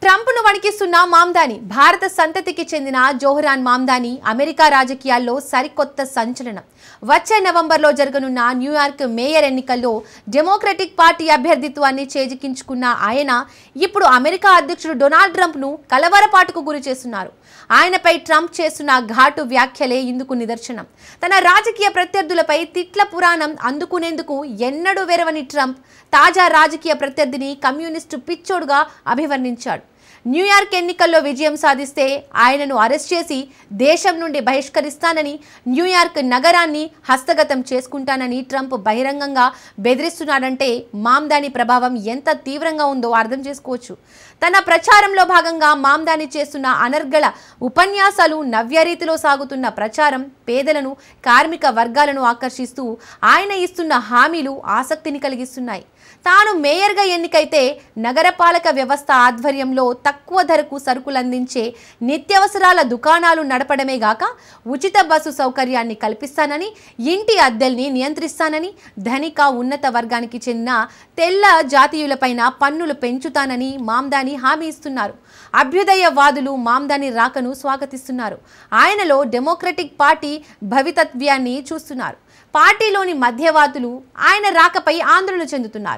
ట్రంప్ను వణికిస్తున్న మామ్దాని భారత సంతతికి చెందిన జోహ్రాన్ మామ్దాని అమెరికా రాజకీయాల్లో సరికొత్త సంచలనం. వచ్చే నవంబర్లో జరగనున్న న్యూయార్క్ మేయర్ ఎన్నికల్లో డెమోక్రటిక్ పార్టీ అభ్యర్థిత్వాన్ని చేజిక్కించుకున్న ఆయన ఇప్పుడు అమెరికా అధ్యక్షుడు డొనాల్డ్ ట్రంప్ను కలవరపాటుకు గురి చేస్తున్నారు. ఆయనపై ట్రంప్ చేస్తున్న ఘాటు వ్యాఖ్యలే ఇందుకు నిదర్శనం. తన రాజకీయ ప్రత్యర్థులపై తిట్ల పురాణం అందుకునేందుకు ఎన్నడూ వెరవని ట్రంప్ తాజా రాజకీయ ప్రత్యర్థిని కమ్యూనిస్టు పిచ్చోడుగా అభివర్ణించాడు. న్యూయార్క్ ఎన్నికల్లో విజయం సాధిస్తే ఆయనను అరెస్ట్ చేసి దేశం నుండి బహిష్కరిస్తానని, న్యూయార్క్ నగరాన్ని హస్తగతం చేసుకుంటానని ట్రంప్ బహిరంగంగా బెదిరిస్తున్నాడంటే మామ్దాని ప్రభావం ఎంత తీవ్రంగా ఉందో అర్థం చేసుకోవచ్చు. తన ప్రచారంలో భాగంగా మామ్దాని చేస్తున్న అనర్గళ ఉపన్యాసాలు, నవ్యరీతిలో సాగుతున్న ప్రచారం పేదలను, కార్మిక వర్గాలను ఆకర్షిస్తూ ఆయన ఇస్తున్న హామీలు ఆసక్తిని కలిగిస్తున్నాయి. తాను మేయర్గా ఎన్నికైతే నగరపాలక వ్యవస్థ ఆధ్వర్యంలో తక్కువ ధరకు సరుకులు అందించే నిత్యావసరాల దుకాణాలు నడపడమే గాక ఉచిత బస్సు సౌకర్యాన్ని కల్పిస్తానని, ఇంటి అద్దెల్ని నియంత్రిస్తానని, ధనిక ఉన్నత వర్గానికి చెందిన తెల్ల జాతీయులపైన పన్నులు పెంచుతానని మామ్దాని హామీ ఇస్తున్నారు. అభ్యుదయవాదులు మామ్దాని రాకను స్వాగతిస్తున్నారు. ఆయనలో డెమోక్రటిక్ పార్టీ భవితవ్యాన్ని చూస్తున్నారు. పార్టీలోని మధ్యవాదులు ఆయన రాకపై ఆందోళన చెందుతున్నారు.